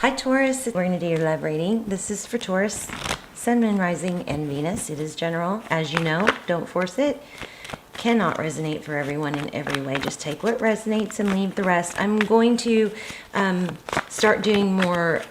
Hi Taurus, we're going to do your love reading. This is for Taurus, Sun, Moon, Rising, and Venus. It is general. As you know, don't force it. Cannot resonate for everyone in every way. Just take what resonates and leave the rest. I'm going to start doing more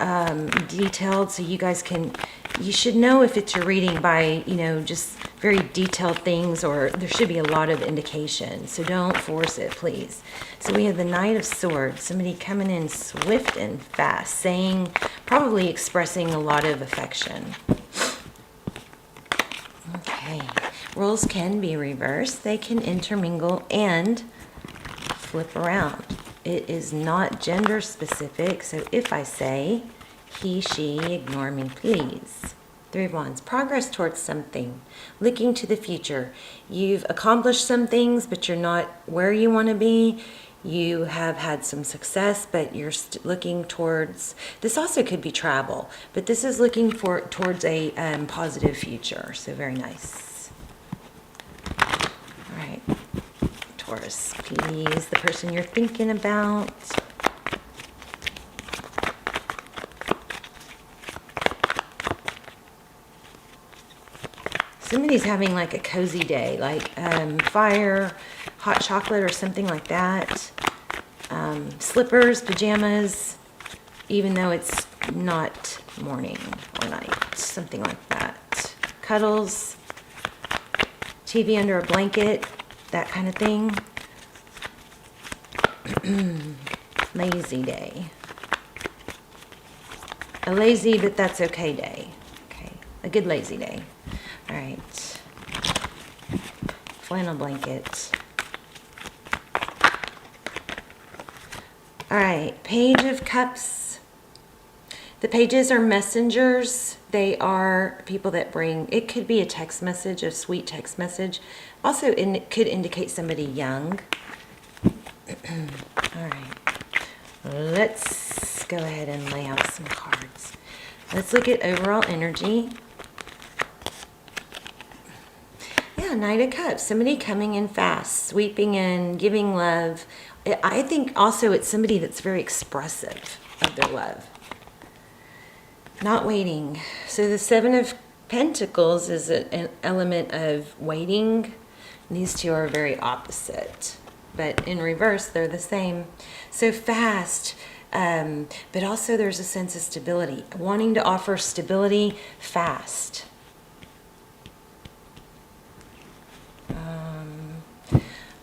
detailed, so you guys can, you should know if it's your reading by, you know, just very detailed things, or there should be a lot of indication. So don't force it, please. So we have the Knight of Swords, somebody coming in swift and fast, saying, probably expressing a lot of affection. Okay. Roles can be reversed. They can intermingle and flip around. It is not gender specific, so if I say he, she, ignore me, please. Three of Wands, progress towards something, looking to the future. You've accomplished some things, but you're not where you want to be. You have had some success, but you're looking towards, this also could be travel, but this is looking towards a positive future, so very nice. All right, Taurus, please, the person you're thinking about. Somebody's having like a cozy day, like fire, hot chocolate, or something like that. Slippers, pajamas, even though it's not morning or night, something like that. Cuddles, TV under a blanket, that kind of thing. Lazy day. A lazy, but that's okay day. Okay, a good lazy day. All right. Flannel blanket. All right, Page of Cups. The pages are messengers. They are people that bring, it could be a text message, a sweet text message. Also, it could indicate somebody young. All right, let's go ahead and lay out some cards. Let's look at overall energy. Yeah, Knight of Cups, somebody coming in fast, sweeping in, giving love. I think also it's somebody that's very expressive of their love. Not waiting. So the Seven of Pentacles is an element of waiting. These two are very opposite, but in reverse, they're the same. So fast, but also there's a sense of stability. Wanting to offer stability fast.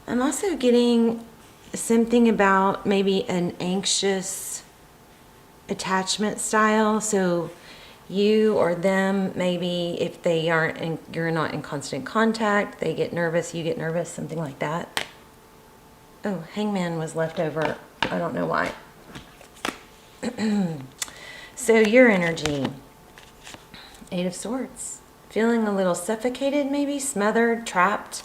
I'm also getting something about maybe an anxious attachment style. So you or them, maybe if they aren't, you're not in constant contact, they get nervous, you get nervous, something like that. Oh, Hangman was left over. I don't know why. So your energy, Eight of Swords. Feeling a little suffocated, maybe smothered, trapped.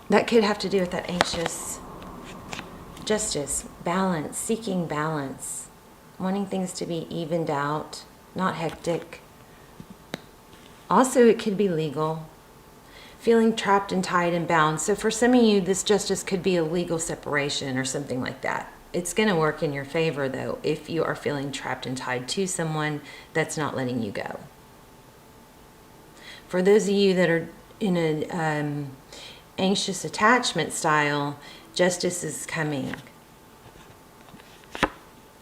That could have to do with that anxious. Justice, balance, seeking balance, wanting things to be evened out, not hectic. Also, it could be legal, feeling trapped and tied and bound. So for some of you, this justice could be a legal separation or something like that. It's going to work in your favor, though, if you are feeling trapped and tied to someone that's not letting you go. For those of you that are in an anxious attachment style, justice is coming.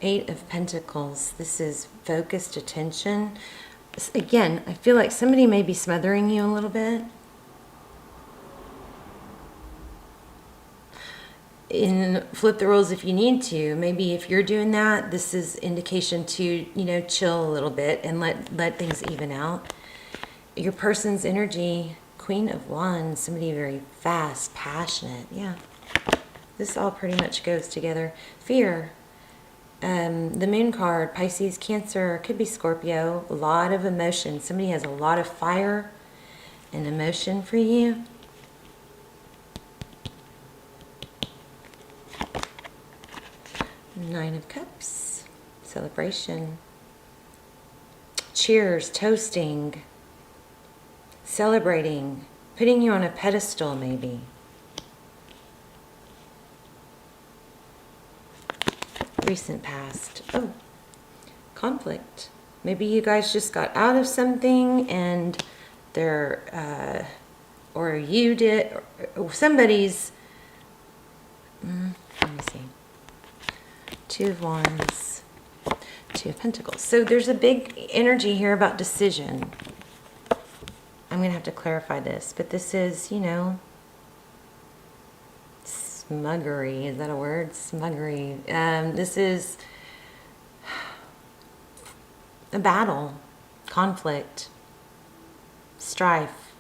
Eight of Pentacles. This is focused attention. Again, I feel like somebody may be smothering you a little bit. Flip the roles if you need to. Maybe if you're doing that, this is indication to, you know, chill a little bit and let things even out. Your person's energy, Queen of Wands, somebody very fast, passionate. Yeah, this all pretty much goes together. Fear, the Moon card, Pisces, Cancer, could be Scorpio. A lot of emotion. Somebody has a lot of fire and emotion for you. Nine of Cups, celebration. Cheers, toasting. Celebrating, putting you on a pedestal maybe. Recent past. Oh, conflict. Maybe you guys just got out of something and they're, or you did, or somebody's, let me see. Two of Wands, Two of Pentacles. So there's a big energy here about decision. I'm going to have to clarify this, but this is, you know, smuggery. Is that a word? Smuggery. This is a battle, conflict, strife,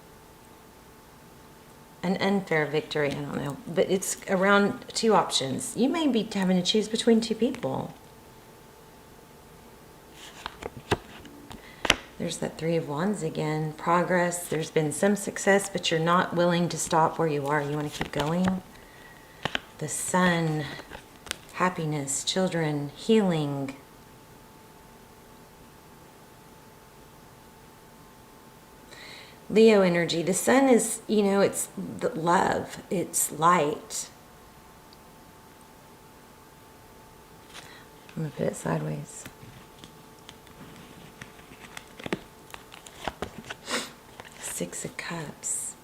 an unfair victory. I don't know, but it's around two options. You may be having to choose between two people. There's that Three of Wands again. Progress. There's been some success, but you're not willing to stop where you are. You want to keep going. The Sun. Happiness, children, healing. Leo energy. The Sun is, you know, it's the love. It's light. I'm going to put it sideways. Six of Cups.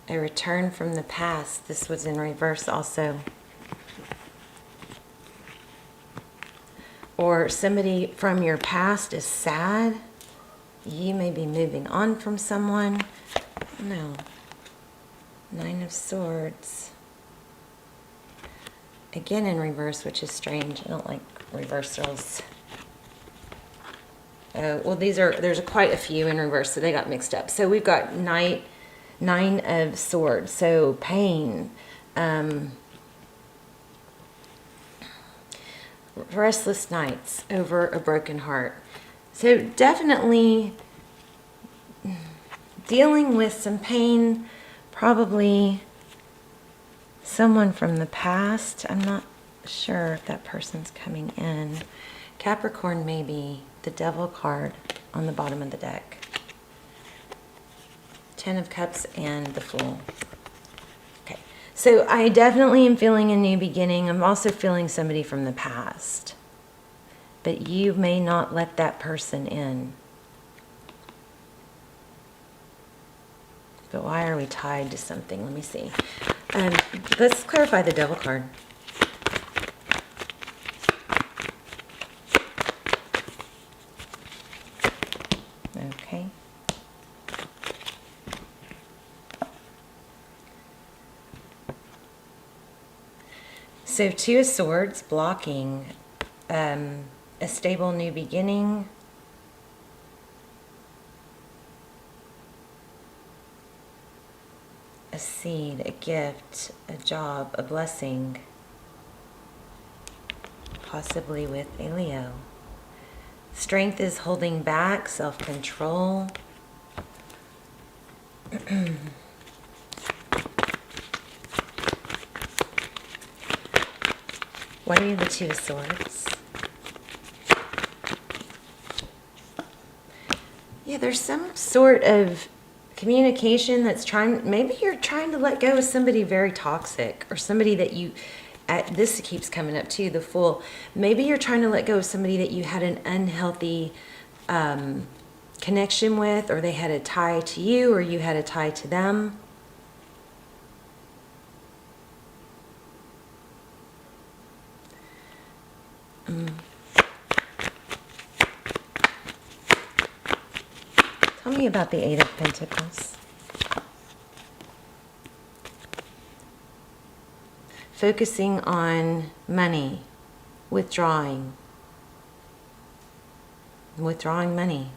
A return from the past. This was in reverse also. Or somebody from your past is sad. You may be moving on from someone. No. Nine of Swords. Again in reverse, which is strange. I don't like reversals. Well, there's quite a few in reverse, so they got mixed up. So we've got Nine of Swords. So pain. Restless nights over a broken heart. So definitely dealing with some pain, probably someone from the past. I'm not sure if that person's coming in. Capricorn, maybe the Devil card on the bottom of the deck. Ten of Cups and the Fool. Okay, so I definitely am feeling a new beginning. I'm also feeling somebody from the past. But you may not let that person in. But why are we tied to something? Let me see. Let's clarify the Devil card. Okay. So Two of Swords blocking a stable new beginning. A seed, a gift, a job, a blessing. Possibly with a Leo. Strength is holding back, self-control. Why are you the Two of Swords? Yeah, there's some sort of communication that's maybe you're trying to let go of somebody very toxic, or somebody that you, this keeps coming up too, the Fool. Maybe you're trying to let go of somebody that you had an unhealthy connection with, or they had a tie to you, or you had a tie to them. Tell me about the Eight of Pentacles. Focusing on money, withdrawing money.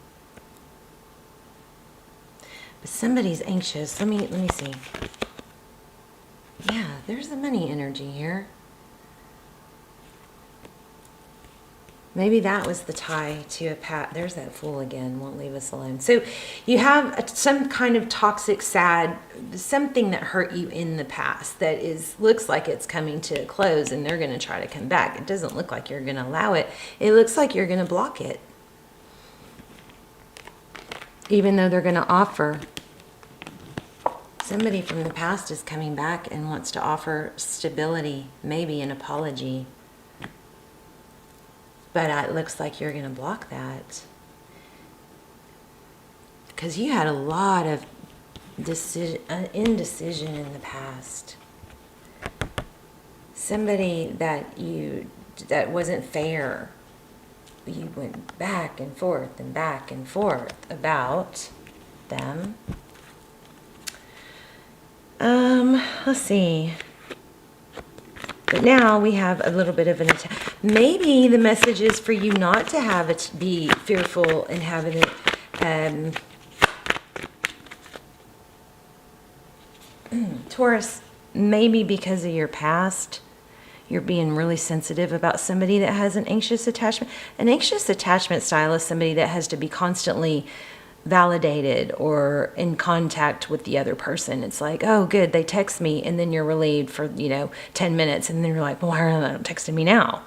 But somebody's anxious. Let me see. Yeah, there's the money energy here. Maybe that was the tie to a pat. There's that Fool again. Won't leave us alone. So you have some kind of toxic, sad, something that hurt you in the past that looks like it's coming to a close, and they're going to try to come back. It doesn't look like you're going to allow it. It looks like you're going to block it. Even though they're going to offer. Somebody from the past is coming back and wants to offer stability, maybe an apology. But it looks like you're going to block that. Because you had a lot of indecision in the past. Somebody that wasn't fair. You went back and forth about them. Let's see. But now we have a little bit of an attack. Maybe the message is for you not to have it be fearful and having it. Taurus, maybe because of your past, you're being really sensitive about somebody that has an anxious attachment. An anxious attachment style is somebody that has to be constantly validated or in contact with the other person. It's like, oh, good, they text me, and then you're relieved for 10 minutes, and then you're like, well, why are they not texting me now?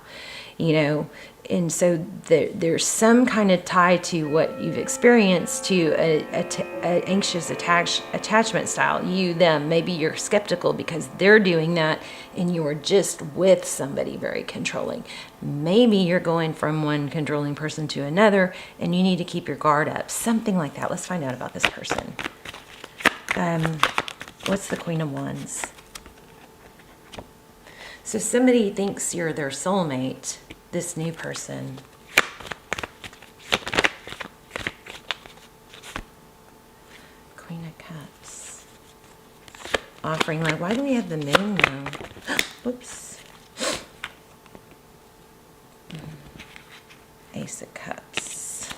And so there's some kind of tie to what you've experienced to a anxious attachment style. You, them, maybe you're skeptical because they're doing that and you're just with somebody very controlling. Maybe you're going from one controlling person to another and you need to keep your guard up. Something like that. Let's find out about this person. What's the Queen of Wands? So somebody thinks you're their soulmate. This new person. Queen of Cups. Offering love. Why do we have the moon now? Whoops. Ace of Cups.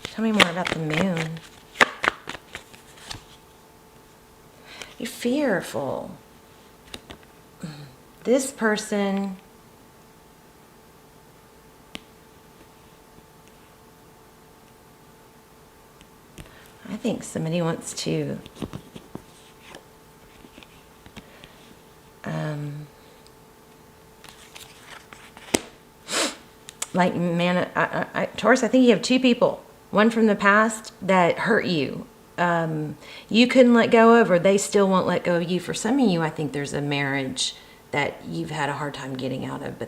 Tell me more about the moon. You're fearful. This person... I think somebody wants to Taurus, I think you have two people. One from the past that hurt you. You couldn't let go of, or they still won't let go of you. For some of you, I think there's a marriage that you've had a hard time getting out of,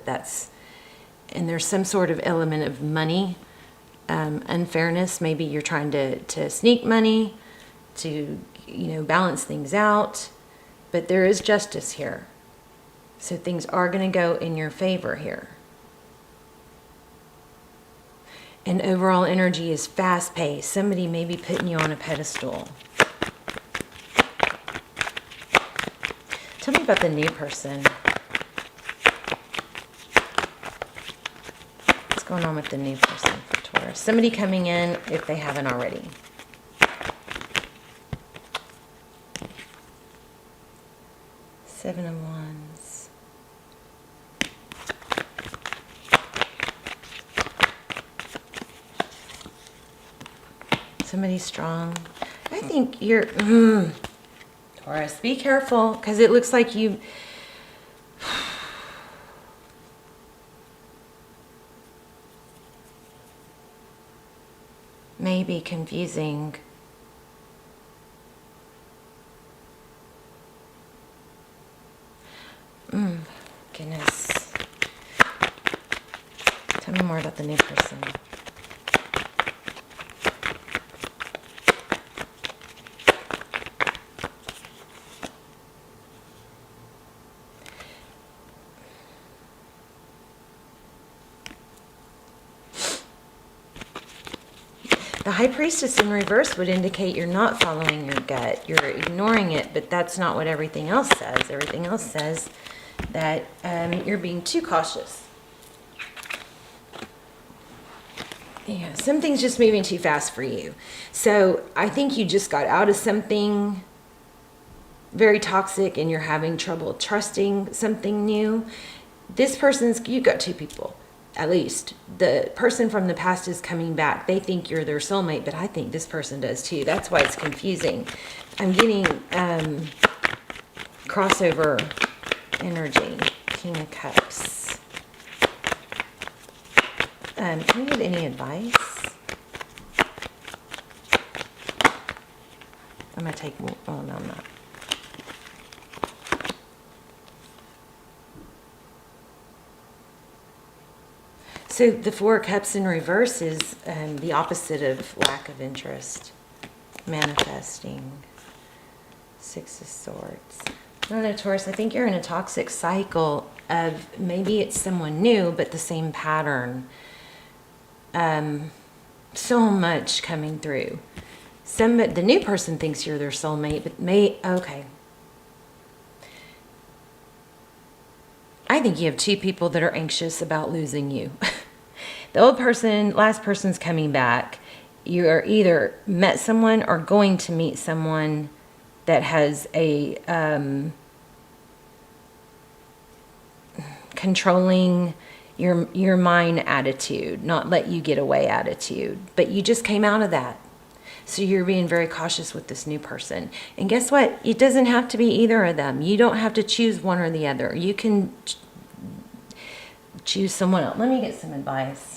and there's some sort of element of money. Unfairness. Maybe you're trying to sneak money to balance things out, but there is justice here, so things are going to go in your favor here. And overall energy is fast-paced. Somebody may be putting you on a pedestal. Tell me about the new person. What's going on with the new person for Taurus? Somebody coming in if they haven't already. Seven of Wands. Somebody strong. I think you're... Taurus, be careful, because it looks like you... may be confusing. Goodness. Tell me more about the new person. The High Priestess in reverse would indicate you're not following your gut. You're ignoring it, but that's not what everything else says. Everything else says that you're being too cautious. Yeah, something's just moving too fast for you. So I think you just got out of something very toxic and you're having trouble trusting something new. You've got two people. At least the person from the past is coming back. They think you're their soulmate, but I think this person does too. That's why it's confusing. I'm getting crossover energy. King of Cups. Can you get any advice? I'm going to take... Oh, no, I'm not. So the Four of Cups in reverse is the opposite of lack of interest. Manifesting. Six of Swords. I don't know, Taurus, I think you're in a toxic cycle of maybe it's someone new, but the same pattern. So much coming through. The new person thinks you're their soulmate, but okay. I think you have two people that are anxious about losing you. The last person's coming back. You are either met someone or going to meet someone that has a controlling your mind attitude, not let you get away attitude. But you just came out of that. So you're being very cautious with this new person. And guess what? It doesn't have to be either of them. You don't have to choose one or the other. You can choose someone else. Let me get some advice.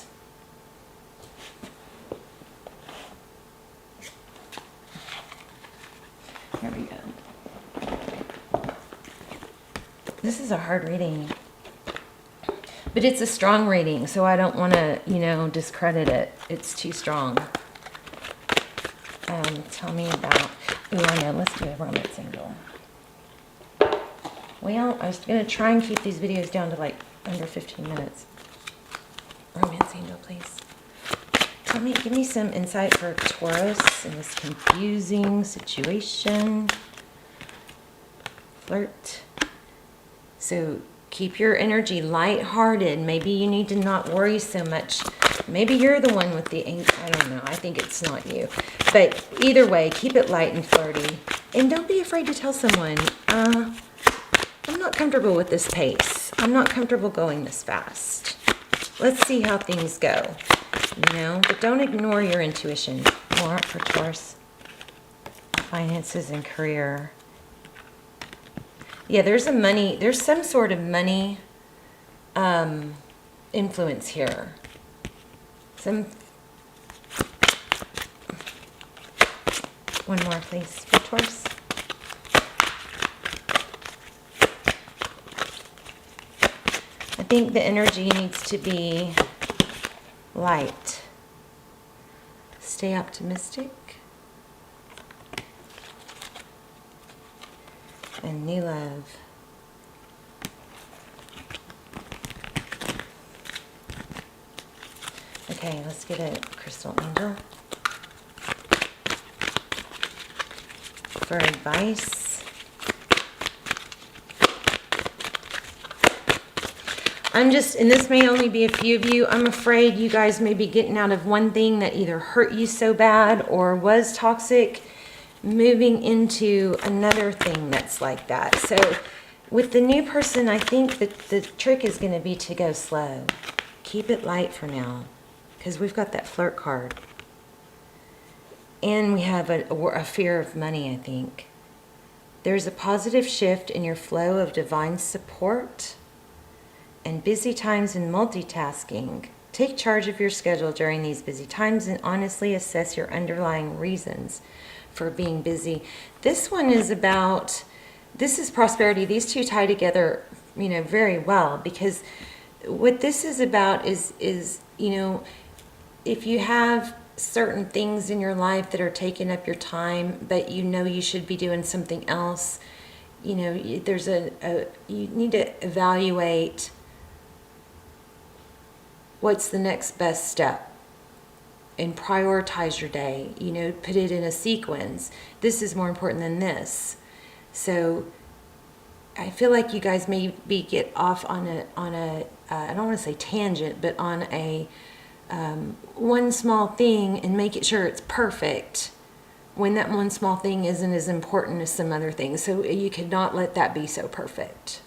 Here we go. This is a hard reading. But it's a strong reading, so I don't want to, discredit it. It's too strong. Tell me about... Oh, I know. Let's do a romance angel. Well, I was going to try and keep these videos down to like under 15 minutes. Romance angel, please. Give me some insight for Taurus in this confusing situation. Flirt. So keep your energy lighthearted. Maybe you need to not worry so much. Maybe you're the one with the ink. I don't know. I think it's not you. But either way, keep it light and flirty. And don't be afraid to tell someone, I'm not comfortable with this pace. I'm not comfortable going this fast. Let's see how things go. But don't ignore your intuition. More for Taurus. Finances and career. Yeah, there's some sort of money influence here. One more, please, for Taurus. I think the energy needs to be light. Stay optimistic. And new love. Okay, let's get a crystal angel for advice. And this may only be a few of you, I'm afraid you guys may be getting out of one thing that either hurt you so bad or was toxic, moving into another thing that's like that. So with the new person, I think that the trick is going to be to go slow. Keep it light for now, because we've got that flirt card. And we have a fear of money, I think. There's a positive shift in your flow of divine support and busy times in multitasking. Take charge of your schedule during these busy times and honestly assess your underlying reasons for being busy. This one is about, this is prosperity. These two tie together, very well, because what this is about is, if you have certain things in your life that are taking up your time, but you should be doing something else, there's you need to evaluate what's the next best step and prioritize your day, put it in a sequence. This is more important than this. So I feel like you guys maybe get off on a I don't want to say tangent, but on a one small thing and make it sure it's perfect when that one small thing isn't as important as some other things. So you could not let that be so perfect.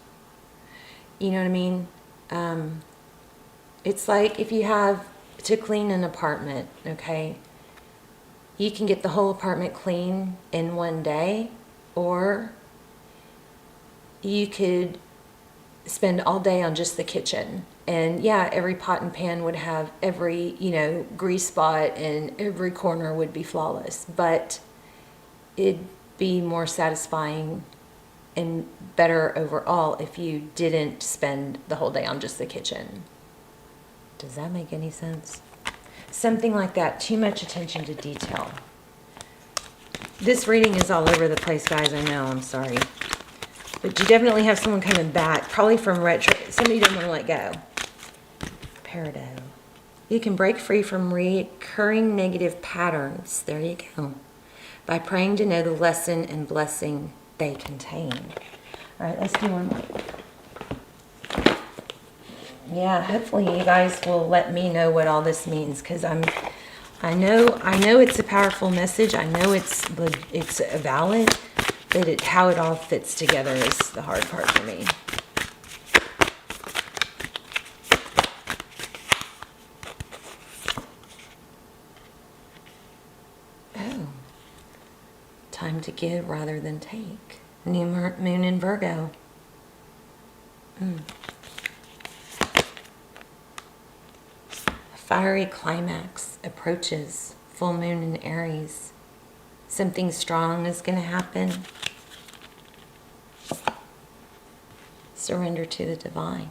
You know what I mean? It's like if you have to clean an apartment, okay? You can get the whole apartment clean in one day, or you could spend all day on just the kitchen. And yeah, every pot and pan would have every, grease spot, and every corner would be flawless. But it'd be more satisfying and better overall if you didn't spend the whole day on just the kitchen. Does that make any sense? Something like that. Too much attention to detail. This reading is all over the place, guys. I know. I'm sorry. But you definitely have someone coming back. Probably from retro. Somebody doesn't want to let go. Peridot. You can break free from recurring negative patterns. There you go. By praying to know the lesson and blessing they contain. All right, let's do one more. Yeah, hopefully you guys will let me know what all this means, because I know it's a powerful message. I know it's valid, but how it all fits together is the hard part for me. Oh, time to give rather than take. New moon in Virgo. Fiery climax approaches. Full moon in Aries. Something strong is going to happen. Surrender to the divine.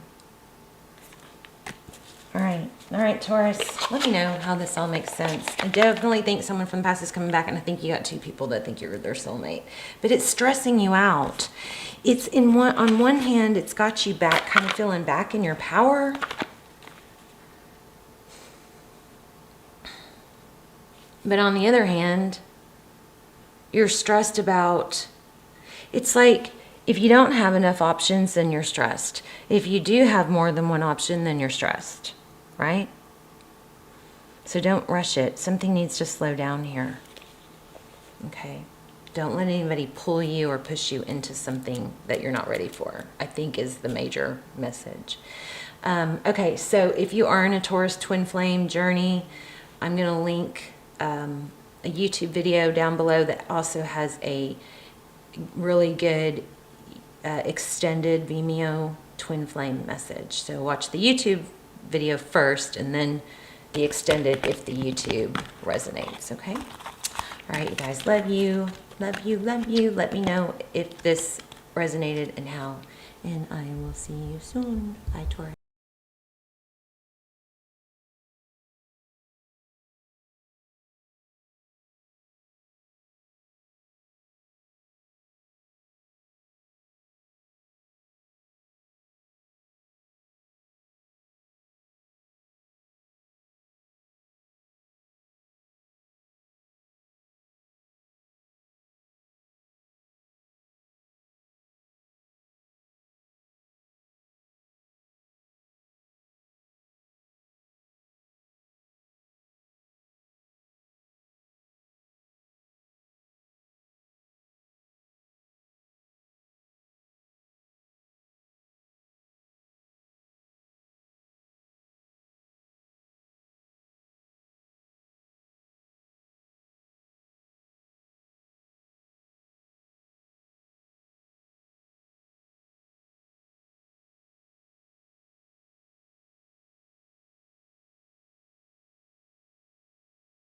All right, Taurus. Let me know how this all makes sense. I definitely think someone from the past is coming back, and I think you got two people that think you're their soulmate. But it's stressing you out. It's on one hand, it's got you back, kind of feeling back in your power. But on the other hand, you're stressed about, it's like if you don't have enough options, then you're stressed. If you do have more than one option, then you're stressed, right? So don't rush it. Something needs to slow down here. Okay? Don't let anybody pull you or push you into something that you're not ready for, I think is the major message. Okay, so if you are in a Taurus twin flame journey, I'm going to link a YouTube video down below that also has a really good extended Vimeo twin flame message. So watch the YouTube video first and then the extended if the YouTube resonates, okay? All right, you guys, love you, love you, love you. Let me know if this resonated and how, and I will see you soon. Bye, Taurus.